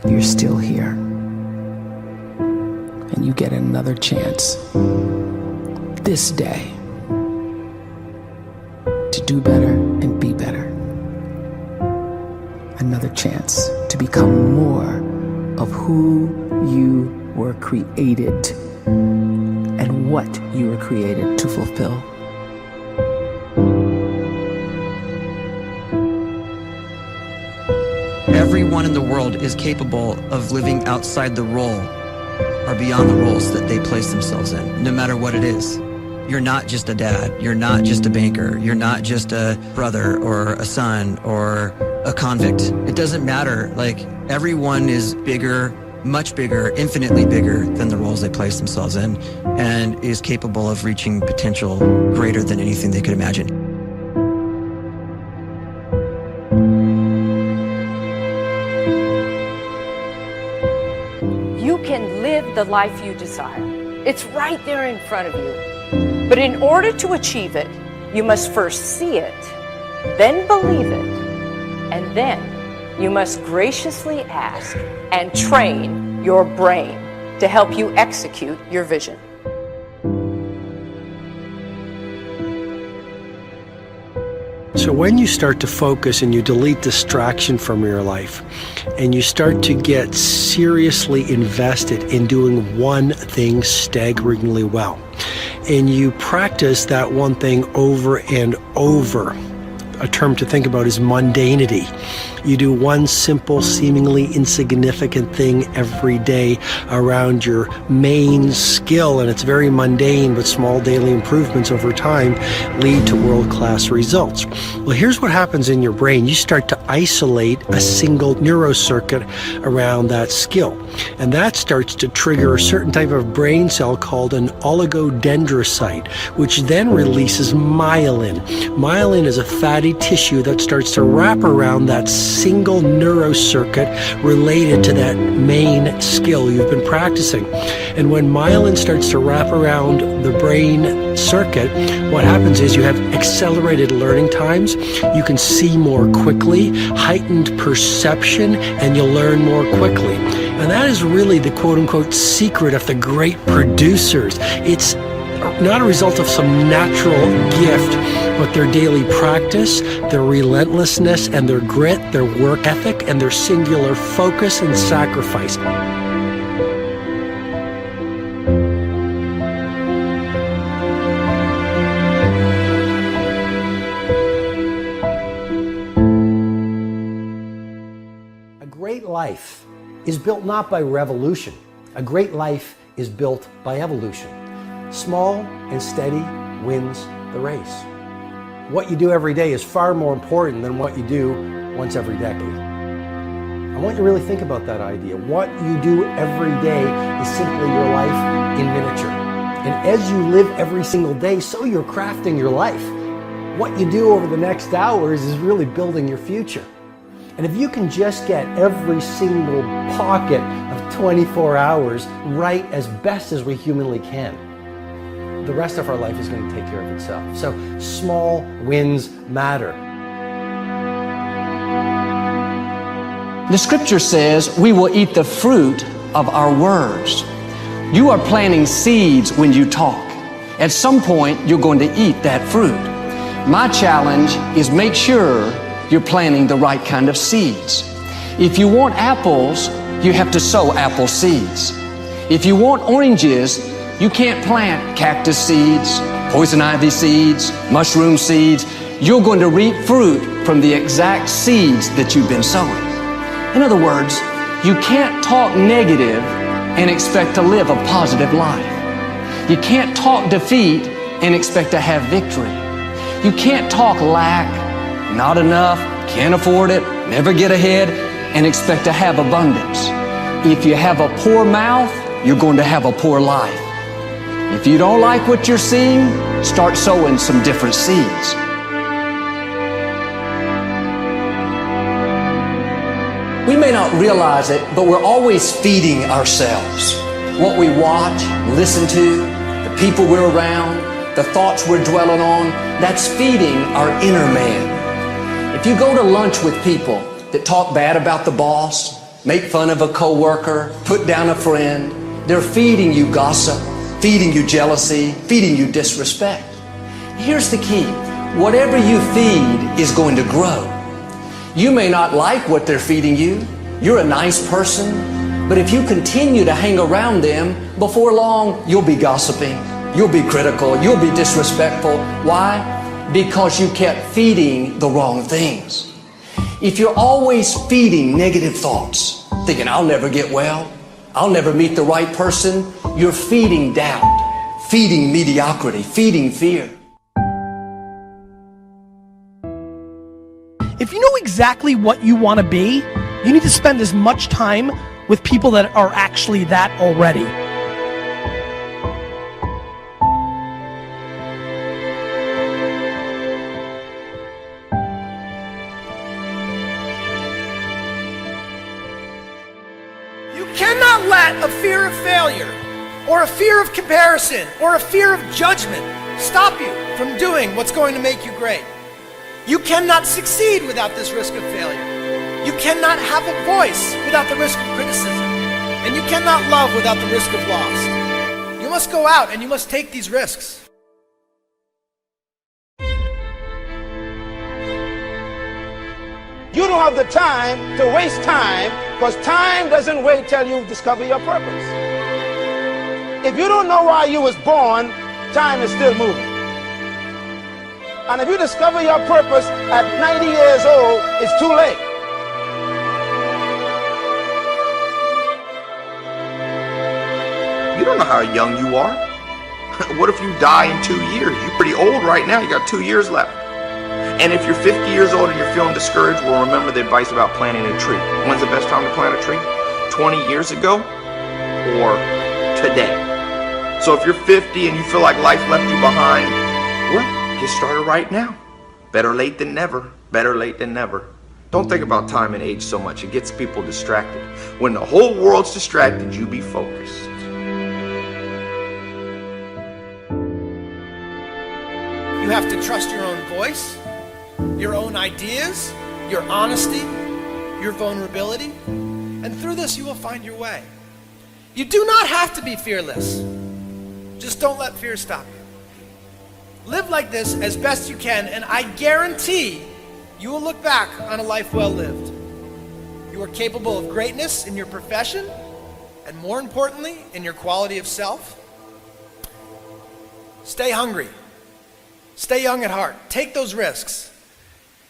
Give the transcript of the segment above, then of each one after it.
you're still here. And you get another chance this day to do better and be better. Another chance to become more of who you were created and what you were created to fulfill. Everyone in the world is capable of living outside the role or beyond the roles that they place themselves in, no matter what it is. You're not just a dad, you're not just a banker, you're not just a brother or a son or a convict. It doesn't matter. Like, everyone is bigger, much bigger, infinitely bigger than the roles they place themselves in, and is capable of reaching potential greater than anything they could imagine. You can live the life you desire. It's right there in front of you. But in order to achieve it, you must first see it, then believe it, and then you must graciously ask and train your brain to help you execute your vision. So when you start to focus and you delete distraction from your life, and you start to get seriously invested in doing one thing staggeringly well, and you practice that one thing over and over, a term to think about is mundanity. You do one simple, seemingly insignificant thing every day around your main skill, and it's very mundane, but small daily improvements over time lead to world-class results. Well, here's what happens in your brain. You start to isolate a single neurocircuit around that skill, and that starts to trigger a certain type of brain cell called an oligodendrocyte, which then releases myelin. Myelin is a fatty tissue that starts to wrap around that single neurocircuit related to that main skill you've been practicing. And when myelin starts to wrap around the brain circuit, what happens is you have accelerated learning times, you can see more quickly, heightened perception, and you'll learn more quickly. And that is really the quote-unquote secret of the great producers. It's not a result of some natural gift, but their daily practice, their relentlessness and their grit, their work ethic, and their singular focus and sacrifice. A great life is built not by revolution. A great life is built by evolution. Small and steady wins the race. What you do every day is far more important than what you do once every decade. I want you to really think about that idea. What you do every day is simply your life in miniature. And as you live every single day, so you're crafting your life. What you do over the next hours is really building your future. And if you can just get every single pocket of 24 hours right as best as we humanly can, the rest of our life is going to take care of itself. So small wins matter. The scripture says we will eat the fruit of our words. You are planting seeds when you talk. At some point, you're going to eat that fruit. My challenge is make sure you're planting the right kind of seeds. If you want apples, you have to sow apple seeds. If you want oranges, you can't plant cactus seeds, poison ivy seeds, mushroom seeds. You're going to reap fruit from the exact seeds that you've been sowing. In other words, you can't talk negative and expect to live a positive life. You can't talk defeat and expect to have victory. You can't talk lack, not enough, can't afford it, never get ahead, and expect to have abundance. If you have a poor mouth, you're going to have a poor life. If you don't like what you're seeing, start sowing some different seeds. We may not realize it, but we're always feeding ourselves. What we watch, listen to, the people we're around, the thoughts we're dwelling on, that's feeding our inner man. If you go to lunch with people that talk bad about the boss, make fun of a coworker, put down a friend. They're feeding you gossip, feeding you jealousy, feeding you disrespect. Here's the key. Whatever you feed is going to grow. You may not like what they're feeding you. You're a nice person. But if you continue to hang around them, before long, you'll be gossiping. You'll be critical. You'll be disrespectful. Why? Because you kept feeding the wrong things. If you're always feeding negative thoughts, thinking, I'll never get well, I'll never meet the right person, you're feeding doubt, feeding mediocrity, feeding fear. If you know exactly what you want to be, you need to spend as much time with people that are actually that already. You cannot let a fear of failure, or a fear of comparison, or a fear of judgment stop you from doing what's going to make you great. You cannot succeed without this risk of failure. You cannot have a voice without the risk of criticism. And you cannot love without the risk of loss. You must go out and you must take these risks. You don't have the time to waste time, because time doesn't wait till you discover your purpose. If you don't know why you was born, time is still moving. And if you discover your purpose at 90 years old, it's too late. You don't know how young you are. What if you die in 2 years? You're pretty old right now. You got 2 years left. And if you're 50 years old and you're feeling discouraged, well, remember the advice about planting a tree. When's the best time to plant a tree? 20 years ago or today? So if you're 50 and you feel like life left you behind, well, get started right now. Better late than never. Better late than never. Don't think about time and age so much. It gets people distracted. When the whole world's distracted, you be focused. You have to trust your own voice, your own ideas, your honesty, your vulnerability, and through this you will find your way. You do not have to be fearless. Just don't let fear stop you. Live like this as best you can, and I guarantee you will look back on a life well lived. You are capable of greatness in your profession, and more importantly, in your quality of self. Stay hungry. Stay young at heart. Take those risks.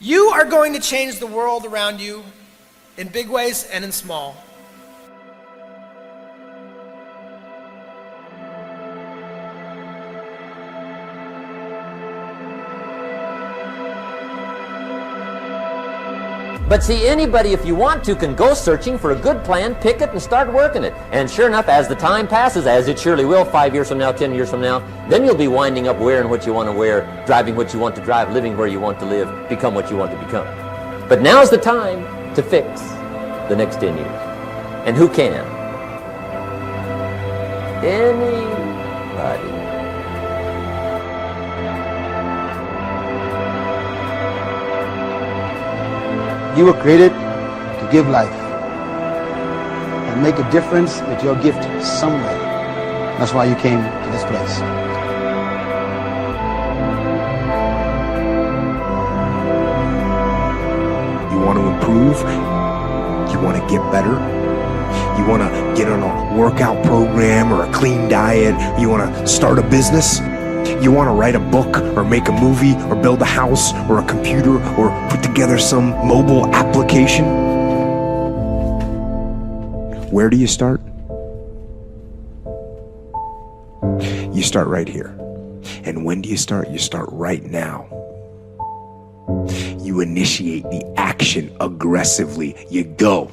You are going to change the world around you in big ways and in small. But see, anybody, if you want to, can go searching for a good plan, pick it, and start working it. And sure enough, as the time passes, as it surely will 5 years from now, 10 years from now, then you'll be winding up wearing what you want to wear, driving what you want to drive, living where you want to live, become what you want to become. But now's the time to fix the next 10 years. And who can? Anybody. You were created to give life and make a difference with your gift somewhere. That's why you came to this place. You want to improve? You want to get better? You want to get on a workout program or a clean diet? You want to start a business? You want to write a book or make a movie or build a house or a computer or put together some mobile application? Where do you start? You start right here. And when do you start? You start right now. You initiate the action aggressively. You go.